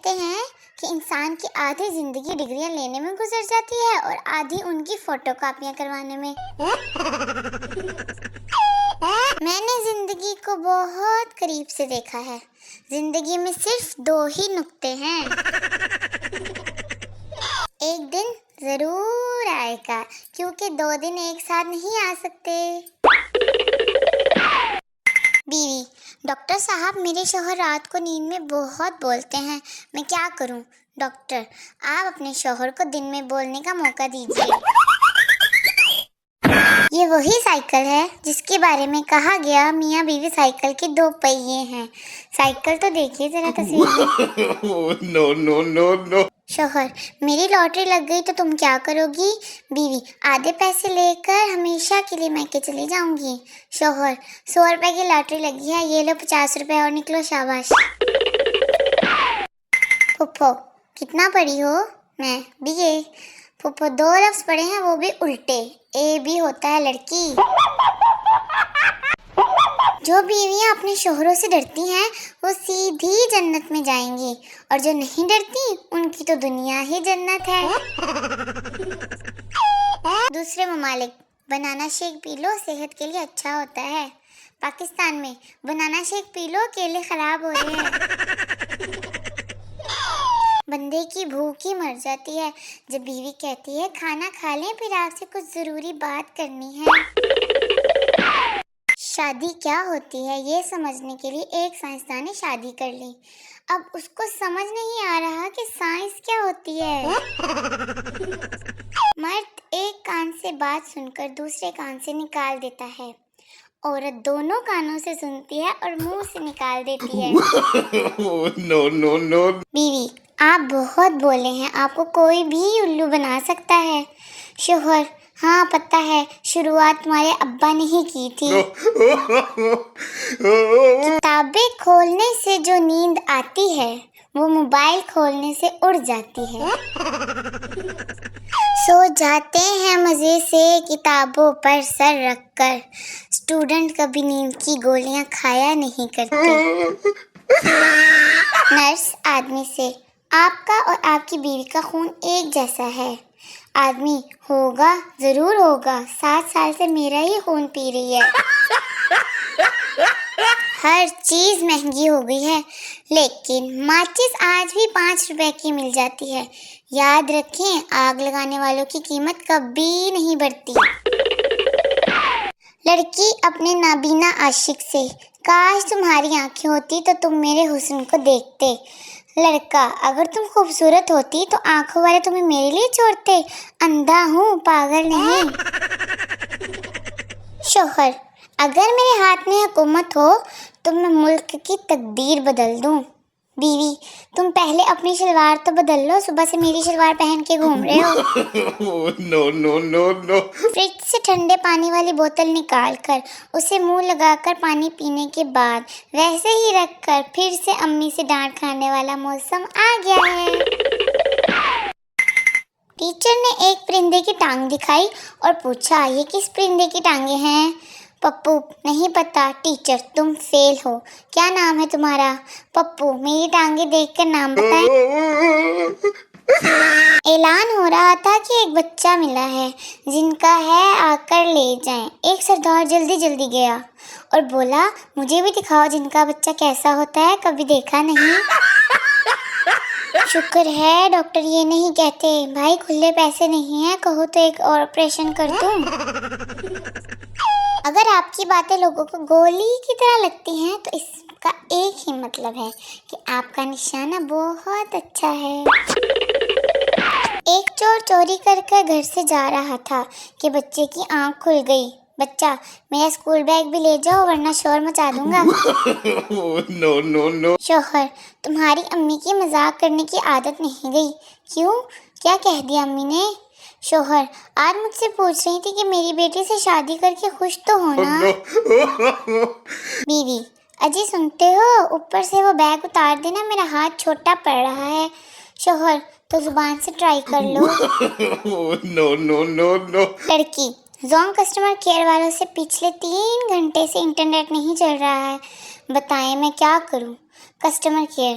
کہتے ہیں کہ انسان کی آدھی زندگی ڈگریاں لینے میں گزر جاتی ہے اور آدھی ان کی فوٹو کاپیاں کروانے میں۔ میں نے زندگی کو بہت قریب سے دیکھا ہے۔ زندگی میں صرف 2 ہی نقطے ہیں۔ ایک دن ضرور آئے گا، کیونکہ 2 دن ایک ساتھ نہیں آ سکتے۔ بیوی: ڈاکٹر صاحب، میرے شوہر رات کو نیند میں بہت بولتے ہیں، میں کیا کروں؟ ڈاکٹر: آپ اپنے شوہر کو دن میں بولنے کا موقع دیجیے۔ یہ وہی سائیکل ہے جس کے بارے میں کہا گیا میاں بیوی سائیکل کے 2 پہیے ہیں۔ سائیکل تو دیکھیے ذرا تصویر میں۔ شوہر: میری لاٹری لگ گئی تو تم کیا کرو گی؟ بیوی: آدھے پیسے لے کر ہمیشہ کے لیے میکے چلی جاؤں گی۔ شوہر: 100 روپے کی لاٹری لگی ہے، یہ لو 50 روپے اور نکلو، شاباش۔ پھپھو: کتنا پڑھی ہو؟ میں BA۔ پھپھو: 2 لفظ پڑھے ہیں، وہ بھی الٹے، AB ہوتا ہے لڑکی۔ جو بیویاں اپنے شوہروں سے ڈرتی ہیں وہ سیدھی جنت میں جائیں گی، اور جو نہیں ڈرتی ان کی تو دنیا ہی جنت ہے۔ دوسرے ممالک: بنانا شیک پی لو، صحت کے لیے اچھا ہوتا ہے۔ پاکستان میں: بنانا شیک پی لو، کیلے خراب ہو رہے ہیں۔ بندے کی بھوک ہی مر جاتی ہے جب بیوی کہتی ہے کھانا کھا لیں، پھر آپ سے کچھ ضروری بات کرنی ہے۔ شادی کیا ہوتی ہے یہ سمجھنے کے لیے ایک سائنسدان نے شادی کر لی۔ اب اس کو سمجھ نہیں آ رہا کہ سائنس کیا ہوتی ہے۔ مرد ایک کان سے بات سن کر دوسرے کان سے نکال دیتا ہے، عورت دونوں کانوں سے سنتی ہے اور منہ سے نکال دیتی ہے۔ بیوی: آپ بہت بولے ہیں، آپ کو کوئی بھی الو بنا سکتا ہے۔ شوہر: ہاں پتہ ہے، شروعات تمہارے ابا نے ہی کی تھی۔ کتابیں کھولنے سے جو نیند آتی ہے وہ موبائل کھولنے سے اڑ جاتی ہے۔ سو جاتے ہیں مزے سے کتابوں پر سر رکھ کر، اسٹوڈنٹ کبھی نیند کی گولیاں کھایا نہیں کرتے۔ نرس آدمی سے: آپ کا اور آپ کی بیوی کا خون ایک جیسا ہے۔ آدمی: ہوگا، ضرور ہوگا، 7 سال سے میرا ہی خون پی رہی ہے۔ ہر چیز مہنگی ہو گئی ہے، لیکن ماچس آج بھی 5 روپے کی مل جاتی ہے۔ یاد رکھیں، آگ لگانے والوں کی قیمت کبھی نہیں بڑھتی۔ لڑکی اپنے نابینا عاشق سے: کاش تمہاری آنکھیں ہوتی تو تم میرے حسن کو دیکھتے۔ لڑکا: اگر تم خوبصورت ہوتی تو آنکھوں والے تمہیں میرے لیے چھوڑتے، اندھا ہوں، پاگل نہیں۔ شوہر: اگر میرے ہاتھ میں حکومت ہو تو میں ملک کی تقدیر بدل دوں۔ بیوی: تم پہلے اپنی شلوار تو بدل لو، صبح سے میری شلوار پہن کے گھوم رہے ہو۔ فریج سے ٹھنڈے پانی والی بوتل نکال کر اسے منہ لگا کر پانی پینے کے بعد ویسے ہی رکھ کر پھر سے امی سے ڈانٹ کھانے والا موسم آ گیا ہے۔ ٹیچر نے ایک پرندے کی ٹانگ دکھائی اور پوچھا یہ کس پرندے کی ٹانگیں ہیں؟ پپو: نہیں پتا ٹیچر، تم فیل ہو۔ کیا نام ہے تمہارا؟ پپو: میری ٹانگیں دیکھ کر نام بتائیں۔ اعلان ہو رہا تھا کہ ایک بچہ ملا ہے، جن کا ہے آ کر لے جائیں۔ ایک سردار جلدی جلدی گیا اور بولا مجھے بھی دکھاؤ جن کا بچہ کیسا ہوتا ہے، کبھی دیکھا نہیں۔ شکر ہے ڈاکٹر یہ نہیں کہتے، بھائی کھلے پیسے نہیں ہیں، کہو تو ایک اور آپریشن کر دوں۔ اگر آپ کی باتیں لوگوں کو گولی کی طرح لگتی ہیں تو اس کا ایک ہی مطلب ہے کہ آپ کا نشانہ بہت اچھا ہے۔ ایک چور چوری کر کر گھر سے جا رہا تھا کہ بچے کی آنکھ کھل گئی۔ بچہ: میرا اسکول بیگ بھی لے جاؤ ورنہ شور مچا دوں گا۔ شوہر: تمہاری امی کی مذاق کرنے کی عادت نہیں گئی؟ کیوں، کیا کہہ دیا امی نے؟ شوہر: آج مجھ سے پوچھ رہی تھی کہ میری بیٹی سے شادی کر کے خوش تو ہونا۔ بیوی: اجی سنتے ہو، اوپر سے وہ بیگ اتار دینا، میرا ہاتھ چھوٹا پڑ رہا ہے۔ شوہر: تو زبان سے ٹرائی کر لو۔ لڑکی: زونگ کسٹمر کیئر والوں سے پچھلے 3 گھنٹے سے انٹرنیٹ نہیں چل رہا ہے، بتائیں میں کیا کروں؟ Customer care: